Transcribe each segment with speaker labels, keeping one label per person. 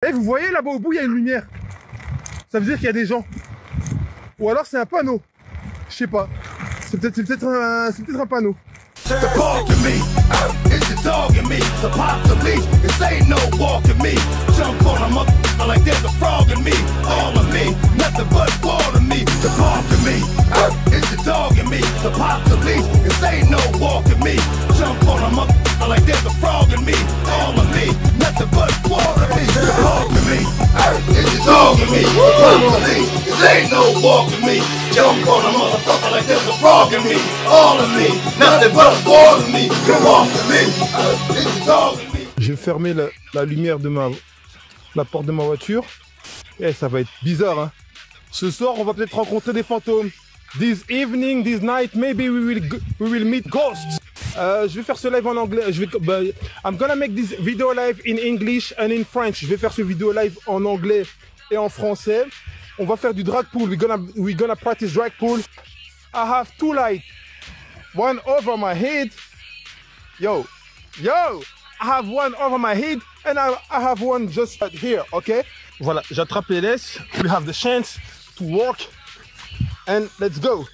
Speaker 1: Eh, vous voyez là-bas au bout, il y a une lumière. Ça veut dire qu'il y a des gens. Ou alors c'est un panneau. Je sais pas. C'est peut-être un panneau.
Speaker 2: The bark in me, it's the dog in me. The possibly, this ain't no walk in me. Jump on a mother like there's a frog in me. All of me, nothing but water me. The bark in me, it's the dog in me. The possibly, this ain't no walk in me. Jump on a mother like there's a frog in me. All of me, nothing but water me. The bark in me, it's the dog in me. The possibly, this ain't no walk in me. Jump on a motherfucker like there's a frog in me. All of me, nothing but water me. Come on to me, it's the dog in me.
Speaker 1: J'ai fermé la lumière de la porte de ma voiture. Et ça va être bizarre, hein. Ce soir, on va peut-être rencontrer des fantômes. This evening, this night, maybe we will meet ghosts. Je vais faire ce live en anglais. I'm gonna make this video live in English and in French. Je vais faire ce vidéo live en anglais et en français. On va faire du drag pool. We're gonna practice drag pool. I have two lights. One over my head. Yo. I have one over my head and I have one just right here, okay? Voilà, j'attrape les laisses. We have the chance to walk and let's go.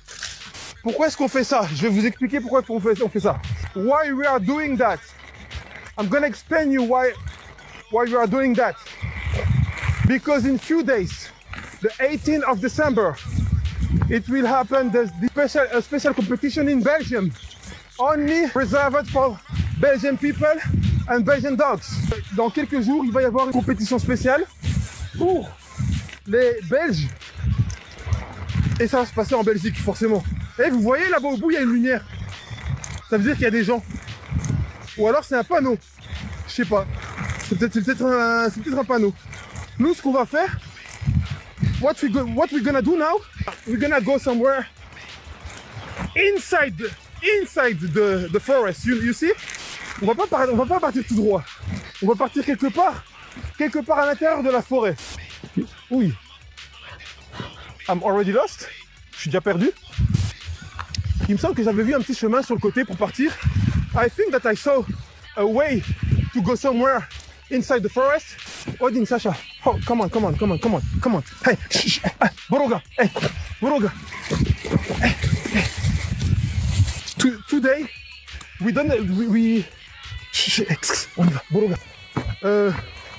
Speaker 1: Pourquoi est-ce qu'on fait ça? Je vais vous expliquer pourquoi on fait ça. Why we are doing that? I'm gonna explain you why we are doing that. Because in few days, the 18th of December, it will happen a special competition in Belgium, only reserved for Belgian people and Belgian dogs. Dans quelques jours, il va y avoir une compétition spéciale pour les Belges. Et ça va se passer en Belgique, forcément. Et vous voyez là-bas au bout, il y a une lumière. Ça veut dire qu'il y a des gens. Ou alors c'est un panneau. Je sais pas. C'est peut-être un panneau. Nous, ce qu'on va faire, what we're gonna do now, we're gonna go somewhere inside the forest. You see? On va pas partir tout droit. On va partir quelque part à l'intérieur de la forêt. Oui. I'm already lost. Je suis déjà perdu. Il me semble que j'avais vu un petit chemin sur le côté pour partir. I think that I saw a way to go somewhere inside the forest. Odin, Sasha. Oh, come on. Hey, shh, Boroga. Hey, Boroga. Hey. Today, on y va, Boroga.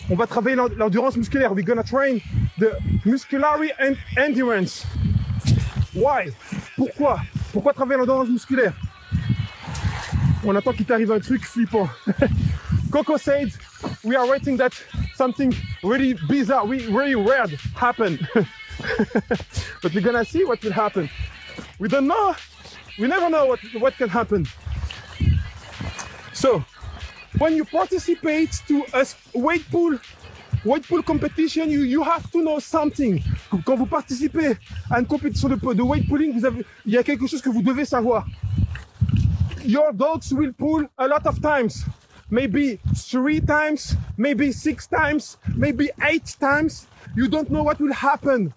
Speaker 1: On va travailler l'endurance musculaire. We're gonna train the muscular endurance. Why? Pourquoi travailler l'endurance musculaire? On attend qu'il t'arrive un truc flippant. Coco said, we are waiting that something really bizarre, really rare happen. But we're gonna see what will happen. We don't know. We never know what can happen. So, when you participate to a weight pool competition, you have to know something. Quand vous participez à une compétition de weight pulling, il y a quelque chose que vous devez savoir. Your dogs will pull a lot of times. Maybe 3 times, maybe 6 times, maybe 8 times. You don't know what will happen.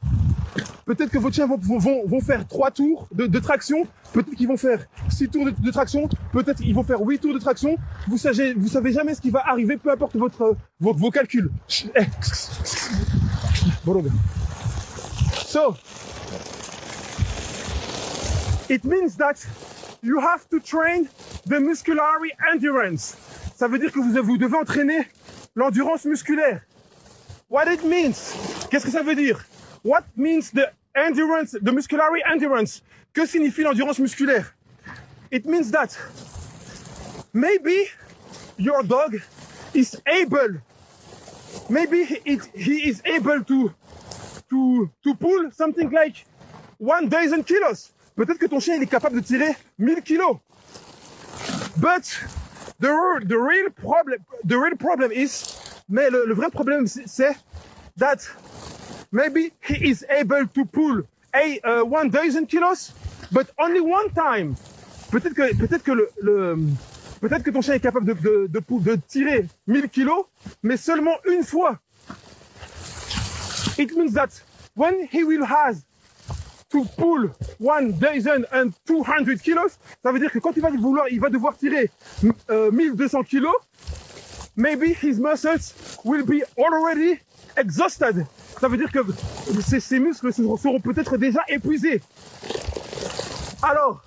Speaker 1: Peut-être que vos chiens vont faire 3 tours de traction. Peut-être qu'ils vont faire 6 tours de traction. Peut-être qu'ils vont faire 8 tours de traction. Vous savez jamais ce qui va arriver, peu importe vos calculs. So, it means that you have to train the muscular endurance. Ça veut dire que vous devez entraîner l'endurance musculaire. What it means? Qu'est-ce que ça veut dire? What means the endurance, the muscular endurance? Que signifie l'endurance musculaire? It means that maybe your dog is able, maybe he is able to pull something like 1,000 kilos. Peut-être que ton chien il est capable de tirer 1000 kilos. But the real problem is, mais le vrai problème c'est that maybe he is able to pull 1,000 kilos, but only one time. Peut-être que ton chien est capable de tirer 1000 kilos, mais seulement une fois. It means that when he will have to pull 1,200 kilos, ça veut dire que quand il va devoir tirer 1200 kilos, maybe his muscles will be already exhausted. Ça veut dire que ses muscles seront peut-être déjà épuisés. Alors,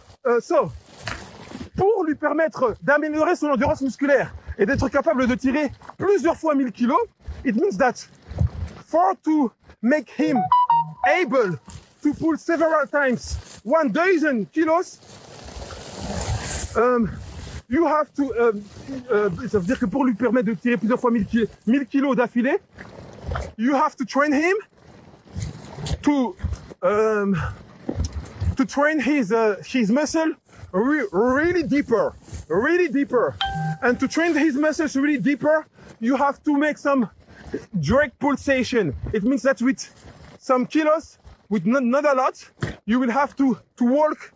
Speaker 1: pour lui permettre d'améliorer son endurance musculaire et d'être capable de tirer plusieurs fois 1000 kilos, it means that to make him able to pull several times 1000 kilos, you have to, ça veut dire que pour lui permettre de tirer plusieurs fois 1000 kilos d'affilée, you have to train him to train his muscle really deeper. And to train his muscles really deeper, you have to make some direct pulsation. It means that with some kilos, with not a lot, you will have to walk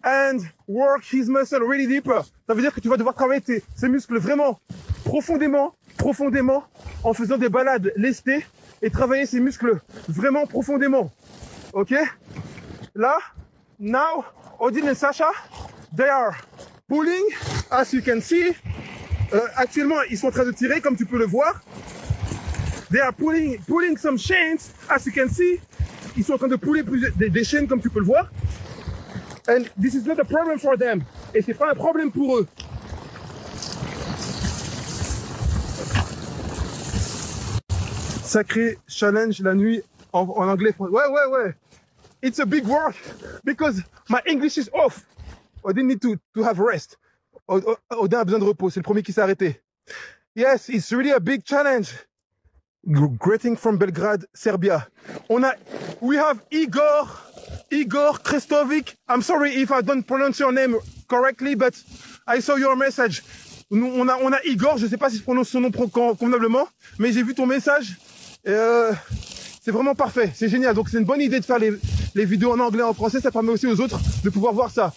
Speaker 1: and work his muscle really deeper. Ça veut dire que tu vas devoir travailler ses muscles vraiment profondément, en faisant des balades lestées et travailler ses muscles vraiment profondément. Ok? Là, now, Odin and Sasha, they are pulling, as you can see. Actuellement, ils sont en train de tirer, comme tu peux le voir. They are pulling some chains, as you can see. Ils sont en train de puller des chaînes, comme tu peux le voir. And this is not a problem for them. Et c'est pas un problème pour eux. Sacré challenge la nuit en anglais. Ouais. It's a big work because my English is off. I didn't need to have rest. Odin a besoin de repos. C'est le premier qui s'est arrêté. Yes, it's really a big challenge. Greeting from Belgrade, Serbia. We have Igor Krestovic. I'm sorry if I don't pronounce your name correctly, but I saw your message. On a Igor, je sais pas si je prononce son nom convenablement, mais j'ai vu ton message. C'est vraiment parfait, c'est génial. Donc c'est une bonne idée de faire les vidéos en anglais et en français. Ça permet aussi aux autres de pouvoir voir ça.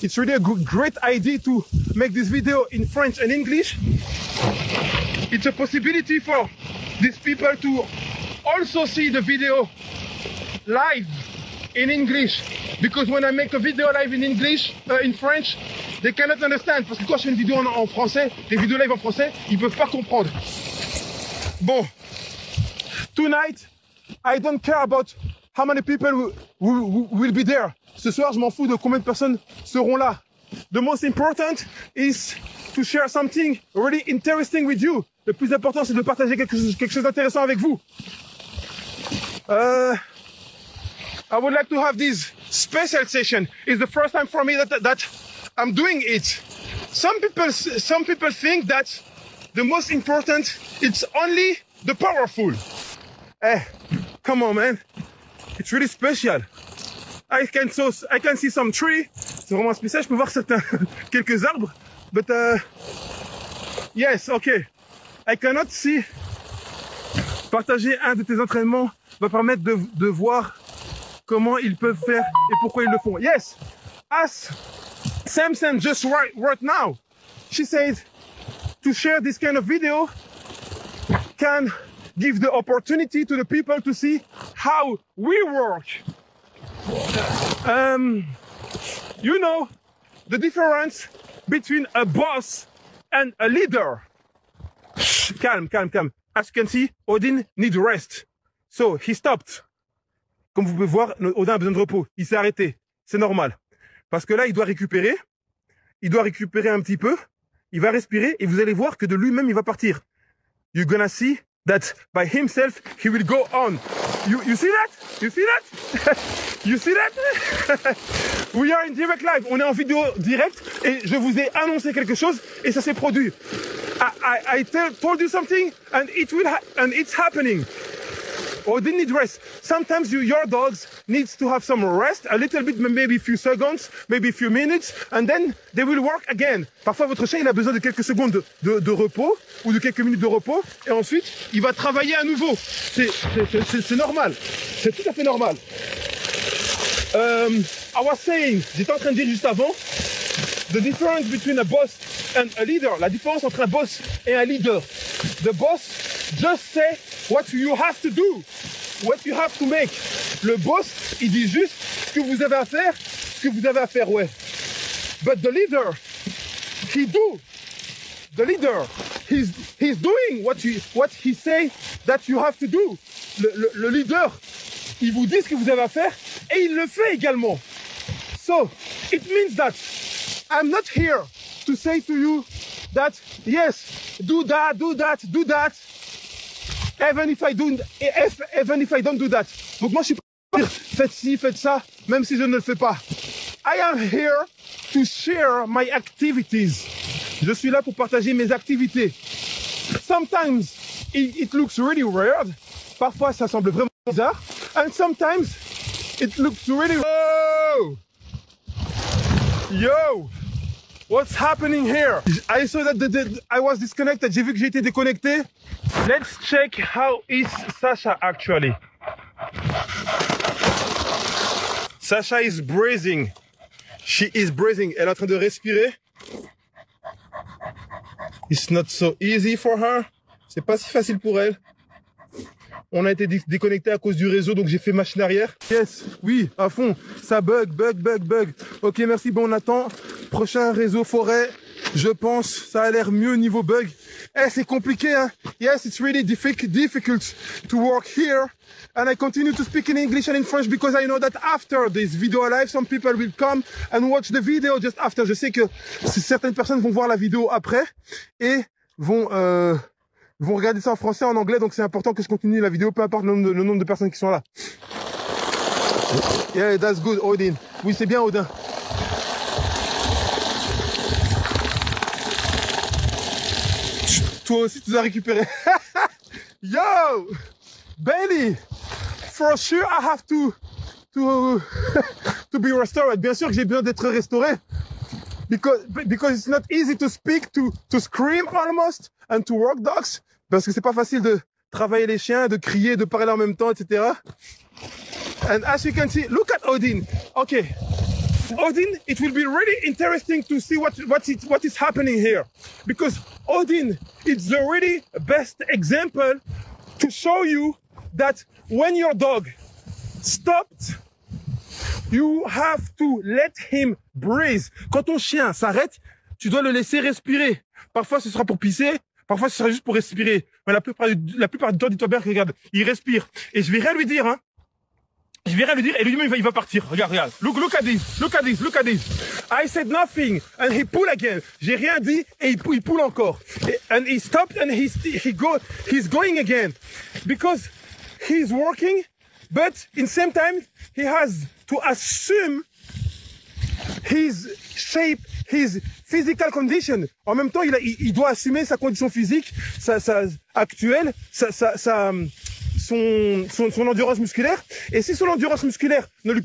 Speaker 1: It's really a great idea to make this video in French and English. It's a possibility for these people to also see the video live in English. Because when I make a video live in English, in French, they cannot understand. Parce que quand je fais une vidéo en français, des vidéos live en français, ils peuvent pas comprendre. Bon. Tonight, I don't care about how many people will be there. Ce soir, je m'en fous de combien de personnes seront là. The most important is to share something really interesting with you. Le plus important, c'est de partager quelque chose d'intéressant avec vous. I would like to have this special session. It's the first time for me that I'm doing it. Some people think that the most important, it's only the powerful. Hey, come on, man. It's really special. I can see some tree. C'est vraiment spécial. Je peux voir quelques arbres. But yes, okay. I cannot see. Partager un de tes entraînements va permettre de voir comment ils peuvent faire et pourquoi ils le font. Yes, as Samson just right now, she said to share this kind of video can give the opportunity to the people to see how we work. You know the difference between a boss and a leader. Calm. As you can see, Odin needs rest. So he stopped. Comme vous pouvez voir, Odin a besoin de repos. Il s'est arrêté. C'est normal. Parce que là, il doit récupérer. Il doit récupérer un petit peu. Il va respirer et vous allez voir que de lui-même, il va partir. You're gonna see that by himself, he will go on. You see that? You see that? You see that? We are in direct live. On est en vidéo direct et je vous ai annoncé quelque chose et ça s'est produit. I told you something and it's happening. Odin needs rest. Sometimes your dogs needs to have some rest, a little bit, maybe a few seconds, maybe a few minutes, and then they will work again. Parfois, votre chien, il a besoin de quelques secondes de repos ou de quelques minutes de repos, et ensuite, il va travailler à nouveau. C'est normal. C'est tout à fait normal. I was saying, j'étais en train de dire juste avant, the difference between a boss and a leader. La différence entre un boss et un leader. The boss just say what you have to do, what you have to make. Le boss, il dit juste ce que vous avez à faire, ouais. But the leader, he do. The leader, he's doing what he say that you have to do. Le leader, il vous dit ce que vous avez à faire et il le fait également. So, it means that I'm not here to say to you that, yes, do that, do that, do that, even if I don't do that. Donc moi, je suis pas dire, faites ci, faites ça, même si je ne le fais pas. I am here to share my activities. Je suis là pour partager mes activités. Sometimes it looks really weird. Parfois, ça semble vraiment bizarre. And sometimes it looks really... Oh! Yo! What's happening here? I saw that I was disconnected. J'ai vu que j'ai été déconnecté. Let's check how is Sasha actually. Sasha is breathing. She is breathing. Elle est en train de respirer. It's not so easy for her. C'est pas si facile pour elle. On a été déconnecté à cause du réseau, donc j'ai fait machine arrière. Yes, oui, à fond. Ça bug. Ok, merci, bon, on attend. Prochain réseau forêt, je pense. Ça a l'air mieux niveau bug. Eh, c'est compliqué, hein. Yes, it's really difficult to work here. And I continue to speak in English and in French because I know that after this video live, some people will come and watch the video just after. Je sais que certaines personnes vont voir la vidéo après et vont regarder ça en français, en anglais, donc c'est important que je continue la vidéo, peu importe le nombre de personnes qui sont là. Yeah, that's good, Odin. Oui, c'est bien, Odin. Toi aussi, tu dois récupérer. Yo! Bailey! For sure, I have to be restored. Bien sûr que j'ai besoin d'être restauré. Because it's not easy to speak, to scream almost, and to work dogs. Parce que c'est pas facile de travailler les chiens, de crier, de parler en même temps, etc. And as you can see, look at Odin. Okay, Odin, it will be really interesting to see what is happening here, because Odin is the really best example to show you that when your dog stopped, you have to let him breathe. Quand ton chien s'arrête, tu dois le laisser respirer. Parfois, ce sera pour pisser. Parfois, ce sera juste pour respirer. Mais la plupart du temps, dis-toi bien que, regarde, il respire. Et je vais rien lui dire, hein. Je vais rien lui dire et lui-même, il va partir. Regarde. Look at this. I said nothing and he pull again. J'ai rien dit et il pull encore. And he stopped and he's going again. Because he's working, but in the same time, he has to assume his shape, his physical condition. En même temps, il doit assumer sa condition physique, sa actuelle, son endurance musculaire. Et si son endurance musculaire ne lui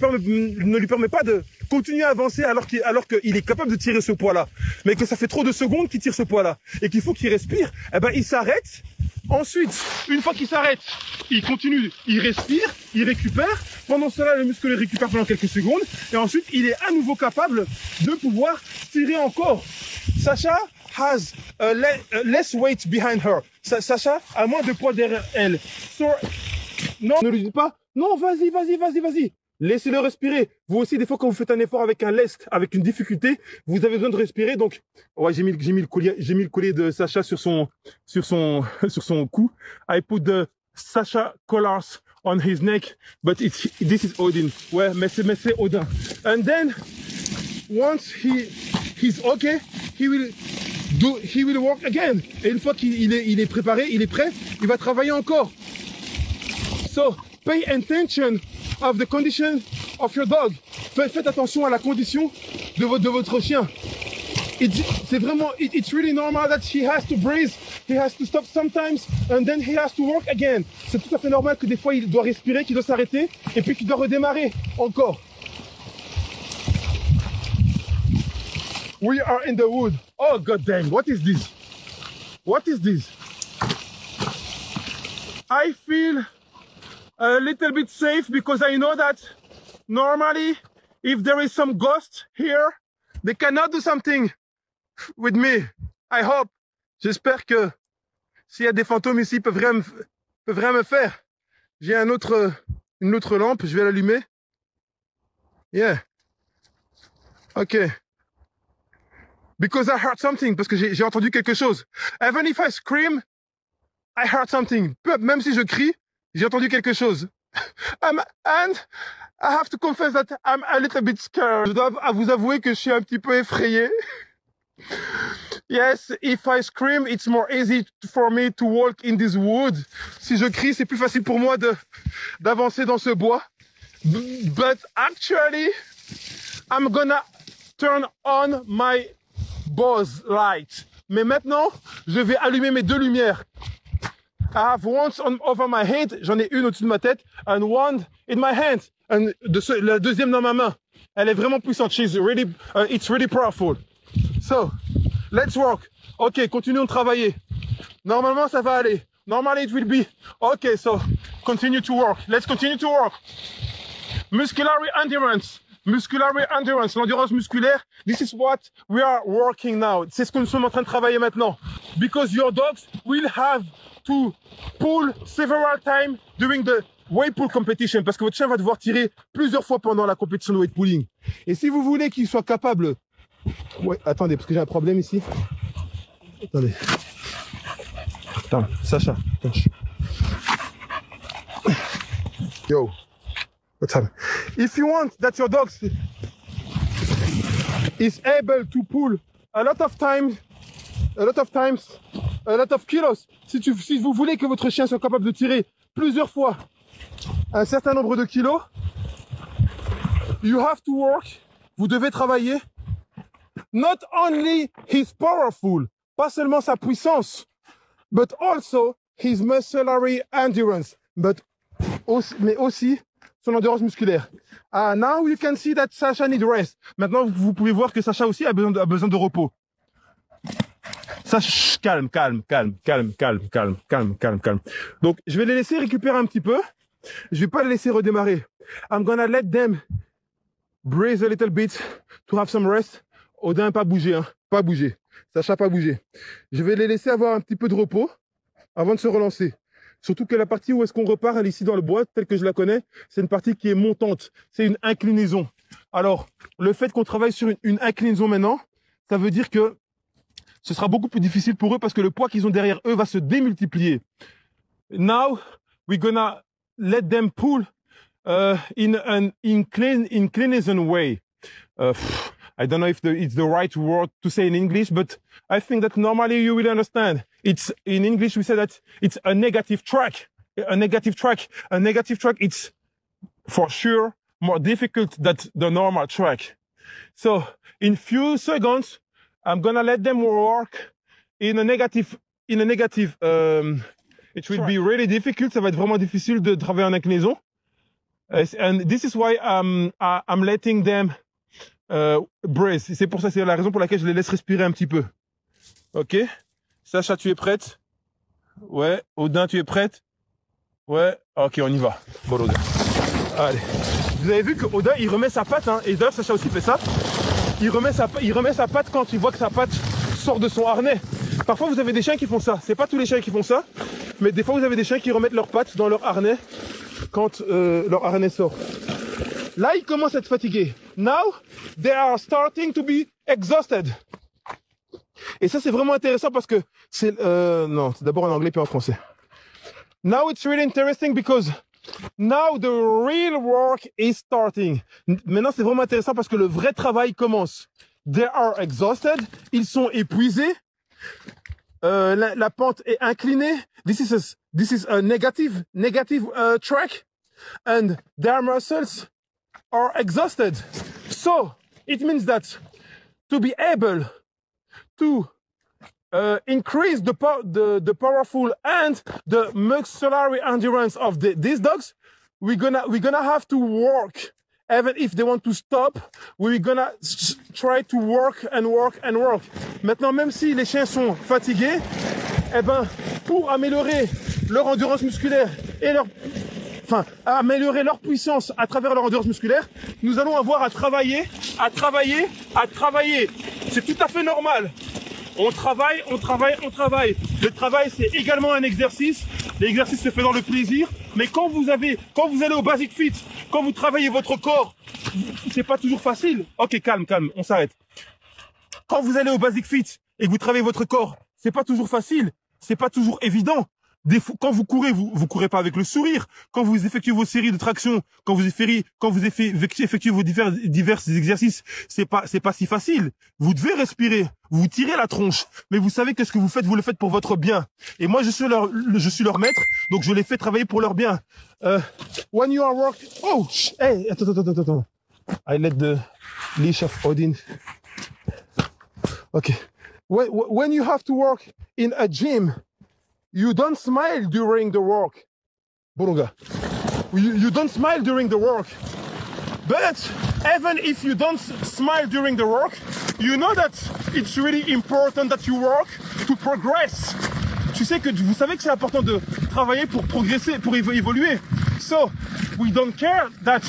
Speaker 1: permet pas de continuer à avancer alors qu'il est capable de tirer ce poids-là, mais que ça fait trop de secondes qu'il tire ce poids-là et qu'il faut qu'il respire, eh ben il s'arrête. Ensuite, une fois qu'il s'arrête, il continue, il respire, il récupère. Pendant cela, le muscle récupère pendant quelques secondes. Et ensuite, il est à nouveau capable de pouvoir tirer encore. Sacha has less weight behind her. Sacha a moins de poids derrière elle. So, non, ne lui dites pas, non, vas-y. Laissez-le respirer. Vous aussi, des fois, quand vous faites un effort avec un lest, avec une difficulté, vous avez besoin de respirer. Donc, ouais, j'ai mis le collier de Sacha sur son cou. I put the Sacha collars on his neck, but this is Odin. Ouais, mais c'est Odin. And then, once he's okay, he will work again. Et une fois qu'il est préparé, il est prêt, il va travailler encore. So, pay attention of the condition of your dog. Faites attention à la condition de votre chien. C'est vraiment, it's really normal that he has to breathe, he has to stop sometimes, and then he has to work again. C'est tout à fait normal que des fois il doit respirer, qu'il doit s'arrêter, et puis qu'il doit redémarrer encore. We are in the wood. Oh god dang, what is this? What is this? I feel a little bit safe because I know that normally if there is some ghost here, they cannot do something with me. I hope. J'espère que s'il y a des fantômes ici, ils peuvent rien me faire. J'ai une autre lampe, je vais l'allumer. Yeah. Okay. Because I heard something, parce que j'ai entendu quelque chose. Even if I scream, I heard something. Même si je crie, j'ai entendu quelque chose. And I have to confess that I'm a little bit scared. Je dois vous avouer que je suis un petit peu effrayé. Yes, if I scream, it's more easy for me to walk in this wood. Si je crie, c'est plus facile pour moi d'avancer dans ce bois. But actually, I'm gonna turn on my Bose light. Mais maintenant, je vais allumer mes deux lumières. I have one over my head, j'en ai une au-dessus de ma tête, and one in my hand. La deuxième dans ma main. Elle est vraiment puissante. It's really powerful. So, let's work. Ok, continuons de travailler. Normalement, ça va aller. Normally, it will be. Ok, so, continue to work. Let's continue to work. Muscular endurance. L'endurance musculaire. This is what we are working now. C'est ce que nous sommes en train de travailler maintenant. Because your dogs will have to pull several times during the weight pull competition. Parce que votre chien va devoir tirer plusieurs fois pendant la compétition de weight pulling. Et si vous voulez qu'il soit capable... Ouais, attendez, parce que j'ai un problème ici. Attendez. Attends, Sacha. Attends. Yo. What's happening? If you want that your dog is able to pull a lot of kilos, si vous voulez que votre chien soit capable de tirer plusieurs fois un certain nombre de kilos, you have to work, vous devez travailler, not only his powerful, pas seulement sa puissance, but also his muscular endurance, mais aussi son endurance musculaire. Now you can see that Sacha needs rest. Maintenant, vous pouvez voir que Sacha aussi a besoin de repos. Sacha, calme. Donc, je vais les laisser récupérer un petit peu. Je vais pas les laisser redémarrer. I'm gonna let them breathe a little bit to have some rest. Odin, pas bouger, hein. Pas bouger. Sacha, pas bouger. Je vais les laisser avoir un petit peu de repos avant de se relancer. Surtout que la partie où est-ce qu'on repart ici dans le bois, telle que je la connais, c'est une partie qui est montante. C'est une inclinaison. Alors, le fait qu'on travaille sur une inclinaison maintenant, ça veut dire que ce sera beaucoup plus difficile pour eux parce que le poids qu'ils ont derrière eux va se démultiplier. Now, we're gonna let them pull in an inclination way. I don't know if it's the right word to say in English, but I think that normally you will understand. It's in English we say that it's a negative track. A negative track, it's for sure more difficult than the normal track. So in few seconds, I'm gonna let them work in a negative. It will be really difficult. Ça va être vraiment difficile de travailler en inclinaison. And this is why I'm letting them brace. C'est pour ça, c'est la raison pour laquelle je les laisse respirer un petit peu. Ok. Sacha, tu es prête? Ouais. Odin, tu es prête? Ouais. Ok, on y va. Bon, Odin. Allez. Vous avez vu que Odin, il remet sa patte, hein. Et d'ailleurs, Sacha aussi fait ça. Il remet sa patte quand il voit que sa patte sort de son harnais. Parfois, vous avez des chiens qui font ça. C'est pas tous les chiens qui font ça, mais des fois, vous avez des chiens qui remettent leurs pattes dans leur harnais quand leur harnais sort. Là, ils commencent à être fatigués. Now, they are starting to be exhausted. Et ça, c'est vraiment intéressant parce que c'est... non, c'est d'abord en anglais puis en français. Now, it's really interesting because now the real work is starting. Maintenant, c'est vraiment intéressant parce que le vrai travail commence. They are exhausted. Ils sont épuisés. La pente est inclinée. This is a negative track. And their muscles are exhausted. So, it means that to be able to increase the powerful and the muscular endurance of these dogs, we're gonna have to work. Even if they want to stop, we're gonna try to work and work and work. Maintenant, même si les chiens sont fatigués, eh ben, pour améliorer leur endurance musculaire et améliorer leur puissance à travers leur endurance musculaire, nous allons avoir à travailler. C'est tout à fait normal. On travaille. Le travail, c'est également un exercice. L'exercice se fait dans le plaisir. Mais quand vous allez au Basic Fit, quand vous travaillez votre corps, c'est pas toujours facile. Ok, calme, on s'arrête. Quand vous allez au Basic Fit et que vous travaillez votre corps, c'est pas toujours facile. C'est pas toujours évident. quand vous courez, vous courez pas avec le sourire. Quand vous effectuez vos séries de traction, quand vous effectuez vos divers exercices, c'est pas si facile. Vous devez respirer, vous tirez la tronche, mais vous savez que ce que vous le faites pour votre bien. Et moi, je suis leur maître, donc je les fais travailler pour leur bien. When you are working, oh, hey, attends. I let the leash of Odin. Okay. When you have to work in a gym, you don't smile during the work. Boronga. You don't smile during the work. But even if you don't smile during the work, you know that it's really important that you work to progress. Vous savez que c'est important de travailler pour progresser, pour évoluer. So, we don't care that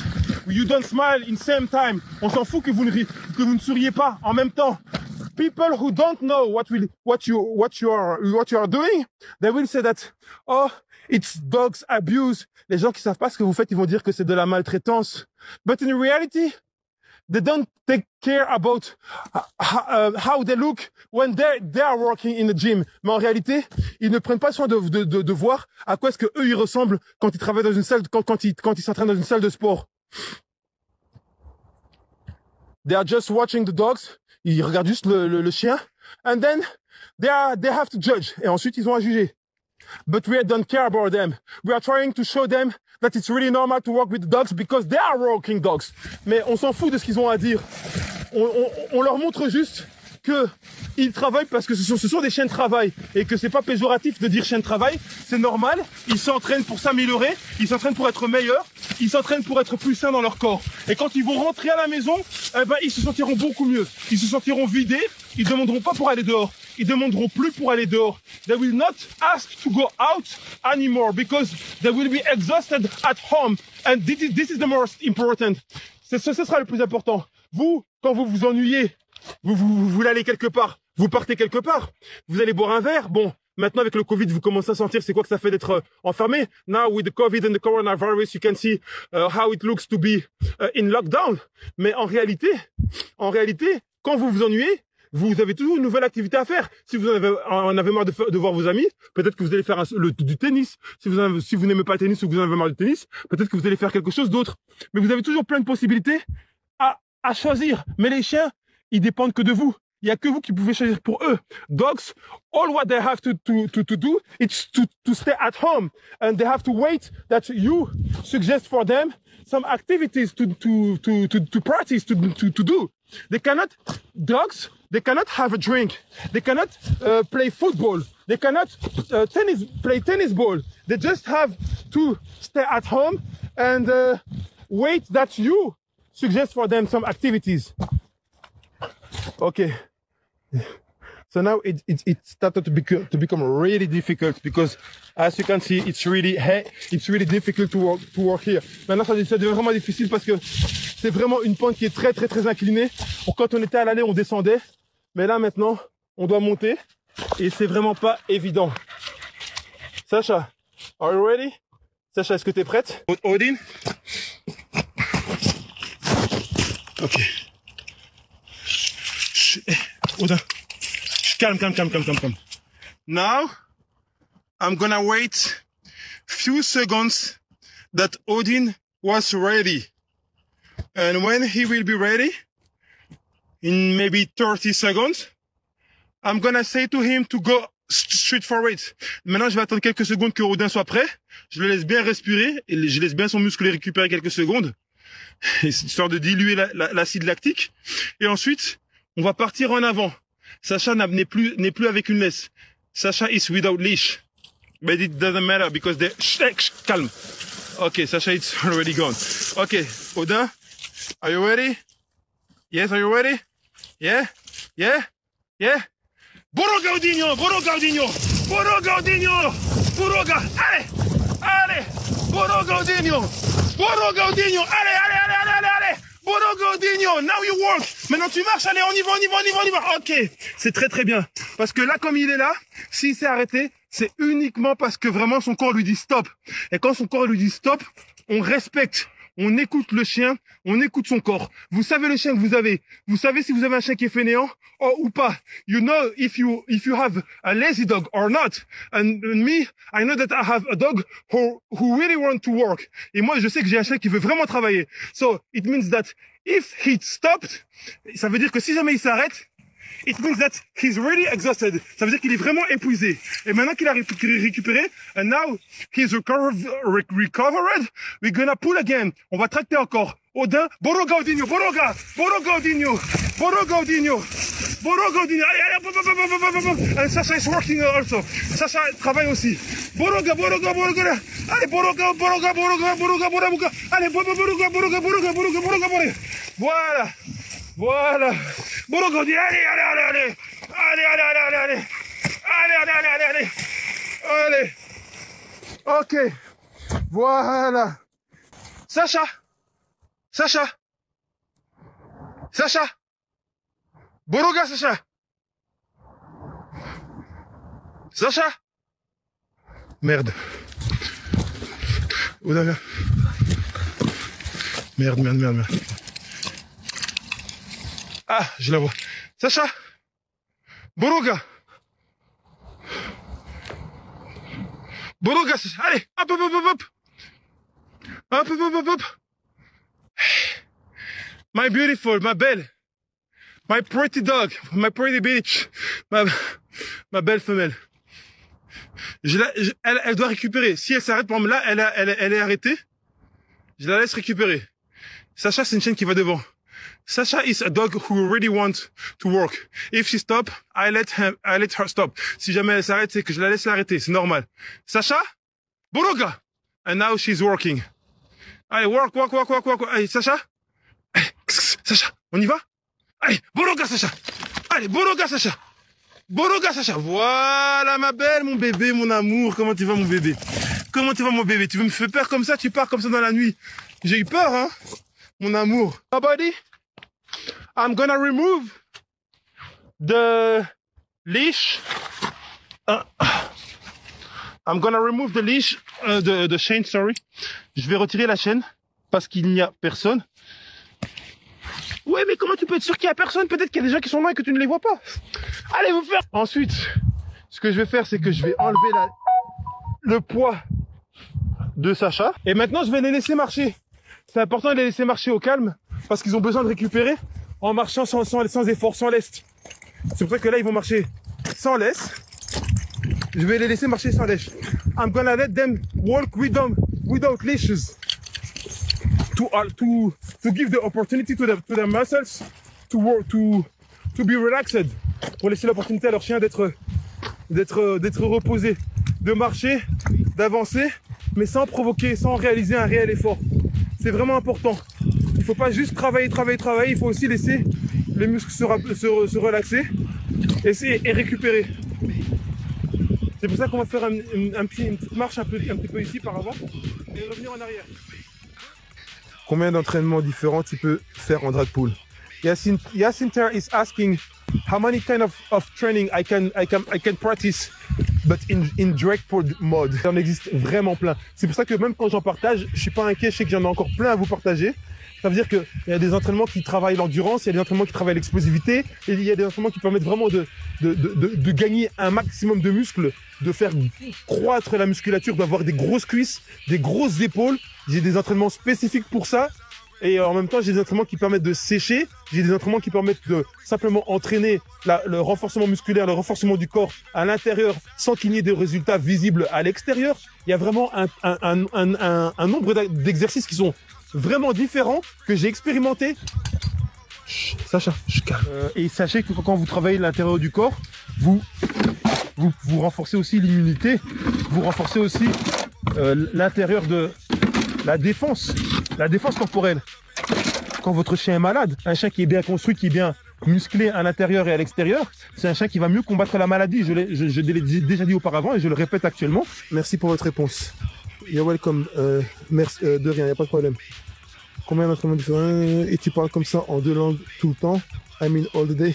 Speaker 1: you don't smile in same time. On s'en fout que vous ne souriez pas en même temps. People who don't know what you are doing, they will say that, oh, it's dogs abuse. Les gens qui savent pas ce que vous faites, ils vont dire que c'est de la maltraitance. But in reality, they don't take care about how they look when they are working in the gym. Mais en réalité, ils ne prennent pas soin de voir à quoi est-ce que eux ils ressemblent quand ils travaillent dans une salle, quand ils s'entraînent dans une salle de sport. They are just watching the dogs. Ils regardent juste le chien. And then they have to judge. Et ensuite, ils ont à juger. But we don't care about them. We are trying to show them that it's really normal to work with the dogs because they are working dogs. Mais on s'en fout de ce qu'ils ont à dire. On leur montre juste que ils travaillent parce que ce sont des chiens de travail et que c'est pas péjoratif de dire chien de travail. C'est normal. Ils s'entraînent pour s'améliorer. Ils s'entraînent pour être meilleurs. Ils s'entraînent pour être plus sains dans leur corps. Et quand ils vont rentrer à la maison, ils se sentiront beaucoup mieux. Ils se sentiront vidés. Ils demanderont pas pour aller dehors. Ils demanderont plus pour aller dehors. They will not ask to go out anymore because they will be exhausted at home. And this is the most important. Ce sera le plus important. Vous, quand vous vous ennuyez, vous voulez aller quelque part, vous partez quelque part, vous allez boire un verre. Bon, maintenant avec le Covid, vous commencez à sentir c'est quoi que ça fait d'être enfermé. Now with the Covid and the coronavirus, you can see how it looks to be in lockdown. Mais en réalité, quand vous vous ennuyez, vous avez toujours une nouvelle activité à faire. Si vous en avez marre de voir vos amis, peut-être que vous allez faire du tennis. Si vous n'aimez pas le tennis ou que vous en avez marre du tennis, peut-être que vous allez faire quelque chose d'autre. Mais vous avez toujours plein de possibilités à choisir. Mais les chiens, ils dépendent que de vous. Il n'y a que vous qui pouvez choisir pour eux. Dogs, all what they have to do, it's to stay at home. And they have to wait that you suggest for them some activities to practice, to do. Dogs, they cannot have a drink. They cannot play football. They cannot play tennis ball. They just have to stay at home and wait that you suggest for them some activities. Okay. So now it started to become really difficult because, as you can see, it's really difficult to work here. Maintenant, ça devient vraiment difficile parce que c'est vraiment une pente qui est très très très inclinée. Quand on était à l'aller, on descendait, mais là maintenant, on doit monter et c'est vraiment pas évident. Sacha, are you ready? Sacha, est-ce que t'es prête? Odin? Ok. Odin. Calm. Now, I'm gonna wait few seconds that Odin was ready. And when he will be ready, in maybe 30 seconds, I'm gonna say to him to go straight for it. Maintenant, je vais attendre quelques secondes que Odin soit prêt. Je le laisse bien respirer et je laisse bien son muscle récupérer quelques secondes, histoire de diluer l'acide lactique. Et ensuite, on va partir en avant. Sacha n'est plus avec une laisse. Sacha is without leash. But it doesn't matter because they're... Calm. Okay, Sacha, it's already gone. Okay, Odin, are you ready? Yes, are you ready? Yeah? Boroga, Odinho! Allez! Boroga, Odinho! Allez! Boroga, Odinho! Now you work! Maintenant tu marches, allez, on y va! Ok, c'est très très bien. Parce que là, comme il est là, s'il s'est arrêté, c'est uniquement parce que vraiment son corps lui dit stop. Et quand son corps lui dit stop, on respecte on écoute le chien, on écoute son corps. Vous savez le chien que vous avez. Vous savez si vous avez un chien qui est fainéant ou pas. You know if you have a lazy dog or not. And me, I know that I have a dog who really want to work. Et moi, je sais que j'ai un chien qui veut vraiment travailler. So, it means that if he stopped, ça veut dire que si jamais il s'arrête, it means that he's really exhausted. Ça veut dire qu'il est vraiment épuisé. Et maintenant qu'il a récupéré, and now he's recovered, we're gonna pull again. On va tracter encore. Odin, Boroga Odinho, Boroga Odinho, and Sacha is working also. Sacha travaille aussi. Boroga. Allez, Boroga. Allez, Boroga. Voilà. Boroga Odinho, allez. Ok. Voilà. Sacha. Boroga, Sacha. Merde. Oh là là. Merde. Ah, je la vois. Sacha. Boroga, Sacha. Allez, hop. My beautiful, ma belle. My pretty dog, my pretty bitch, ma belle femelle. Elle doit récupérer. Si elle s'arrête, par exemple, là, elle est arrêtée. Je la laisse récupérer. Sacha, c'est une chienne qui va devant. Sacha is a dog who really wants to work. If she stop, I let her stop. Si jamais elle s'arrête, c'est que je la laisse l'arrêter. C'est normal. Sacha, Boroga. And now she's working. Allez, work. Allez, Sacha. Allez, Sacha, on y va? Allez, Boroga, Sacha. Voilà, ma belle, mon bébé, mon amour. Comment tu vas, mon bébé? Tu me fais peur comme ça? Tu pars comme ça dans la nuit? J'ai eu peur, hein? Mon amour. My buddy, I'm gonna remove the leash. I'm gonna remove the leash, the chain, sorry. Je vais retirer la chaîne parce qu'il n'y a personne. Ouais, mais comment tu peux être sûr qu'il n'y a personne? Peut-être qu'il y a des gens qui sont loin et que tu ne les vois pas. Allez vous faire. Ensuite, ce que je vais faire, c'est que je vais enlever le poids de Sacha. Et maintenant, je vais les laisser marcher. C'est important de les laisser marcher au calme parce qu'ils ont besoin de récupérer en marchant sans effort, sans lest. C'est pour ça que là, ils vont marcher sans laisse. Je vais les laisser marcher sans laisse. I'm gonna let them walk without leashes to give the opportunity to the muscles to be relaxed. Pour laisser l'opportunité à leur chien d'être reposé, de marcher, d'avancer, mais sans provoquer, sans réaliser un réel effort. C'est vraiment important. Il ne faut pas juste travailler. Il faut aussi laisser les muscles se relaxer et récupérer. C'est pour ça qu'on va faire une petite marche un petit peu ici par avant et revenir en arrière. Combien d'entraînements différents tu peux faire en drag pool? Yacinta is asking how many kind of training I can practice, but in drag pool mode. Il en existe vraiment plein. C'est pour ça que même quand j'en partage, je suis pas inquiet. Je sais que j'en ai encore plein à vous partager. Ça veut dire qu'il y a des entraînements qui travaillent l'endurance, il y a des entraînements qui travaillent l'explosivité, et il y a des entraînements qui permettent vraiment de gagner un maximum de muscles, de faire croître la musculature, d'avoir des grosses cuisses, des grosses épaules. J'ai des entraînements spécifiques pour ça. Et en même temps, j'ai des entraînements qui permettent de sécher. J'ai des entraînements qui permettent de simplement entraîner le renforcement musculaire, le renforcement du corps à l'intérieur sans qu'il y ait de résultats visibles à l'extérieur. Il y a vraiment un nombre d'exercices qui sont vraiment différents que j'ai expérimenté. Sacha, je calme. Et sachez que quand vous travaillez l'intérieur du corps, vous renforcez aussi l'immunité, vous renforcez aussi l'intérieur de la défense corporelle. Quand votre chien est malade, un chien qui est bien construit, qui est bien musclé à l'intérieur et à l'extérieur, c'est un chien qui va mieux combattre la maladie. Je l'ai déjà dit auparavant et je le répète actuellement. Merci pour votre réponse. You're welcome. Merci, de rien, il n'y a pas de problème. Combien d'entraînements différents? Et tu parles comme ça en deux langues tout le temps? I mean all the day.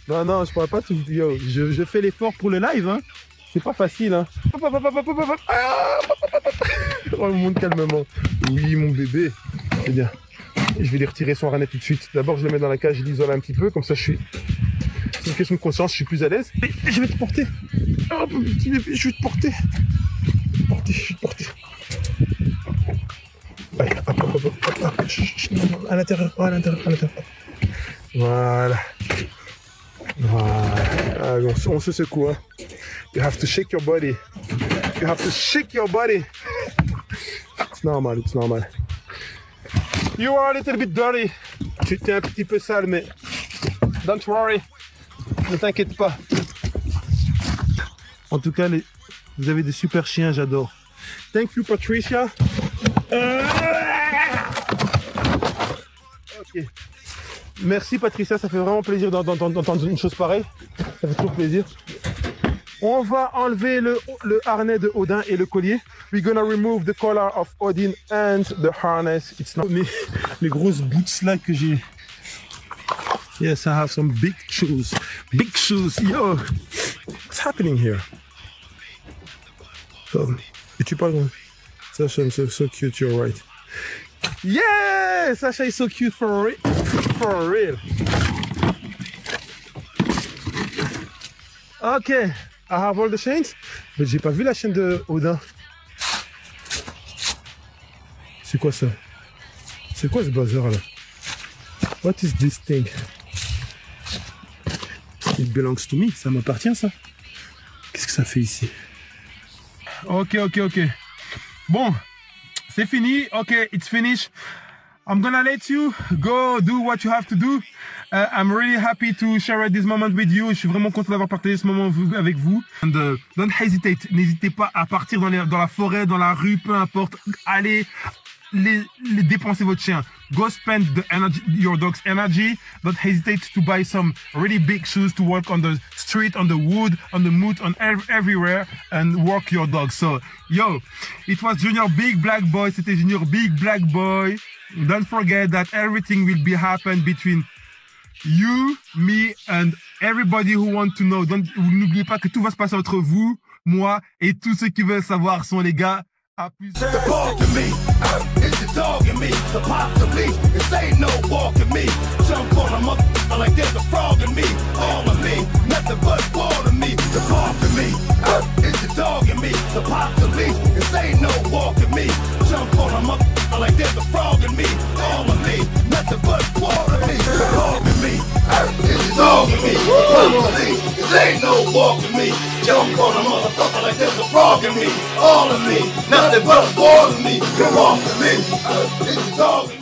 Speaker 1: Non, je parle pas tout. Yo, je fais l'effort pour le live, hein. C'est pas facile, hein. remonte calmement. Oui, mon bébé. C'est bien. Et je vais les retirer son harnais tout de suite. D'abord, je le mets dans la cage, je l'isole un petit peu. Comme ça, c'est une question de conscience, je suis plus à l'aise. Et je vais te porter. Oh, mon petit bébé, je vais te porter. Je vais te porter. Allez, hop. À l'intérieur, à l'intérieur. Voilà. Voilà. On se secoue, hein. You have to shake your body. It's normal. You are a little bit dirty. Tu t'es un petit peu sale, mais don't worry. Ne t'inquiète pas. En tout cas, vous avez des super chiens, j'adore. Thank you, Patricia. Ok. Merci, Patricia, ça fait vraiment plaisir d'entendre une chose pareille. Ça fait toujours plaisir. On va enlever le harnais de Odin et le collier. We're gonna remove the collar of Odin and the harness. It's not me. Les grosses boots là que j'ai. Yes, I have some big shoes. Big shoes, yo. What's happening here? Et tu parles. Sasha is so cute, you're right. Yeah, Sasha is so cute for real. Okay. I have all the chains, mais j'ai pas vu la chaîne de Odin. C'est quoi ça? C'est quoi ce bazar là? What is this thing? It belongs to me, ça m'appartient ça. Qu'est-ce que ça fait ici? Ok. Bon, c'est fini. Ok, it's finished. I'm gonna let you go do what you have to do. I'm really happy to share this moment with you. Je suis vraiment content d'avoir partagé ce moment avec vous. And don't hesitate. N'hésitez pas à partir dans la forêt, dans la rue, peu importe. Allez les dépenser votre chien. Go spend your dog's energy. Don't hesitate to buy some really big shoes to walk on the street, on the wood, on the moot, on everywhere and walk your dog. So, yo, it was Junior Big Black Boy. C'était Junior Big Black Boy. Don't forget that everything will be happen between you, me, and everybody who want to know. N'oubliez pas que tout va se passer entre vous, moi, et tous ceux qui veulent savoir sont les gars. À plus.
Speaker 2: The bark in me, it's the dog in me. So possibly, this ain't no walk in me. Jump on a mother like there's a frog in me. All of me, nothing but water me. The bark in me, it's the dog in me. So possibly, this ain't no walk in me. Jump on a mother like there's a frog in me. All of me, nothing but water me. The bark in me, it's the dog in me. So possibly, this ain't no walk in me. Jump on a motherfucker like there's a frog in me. All of me, nothing but water me. Come on to me, it's the dog in me.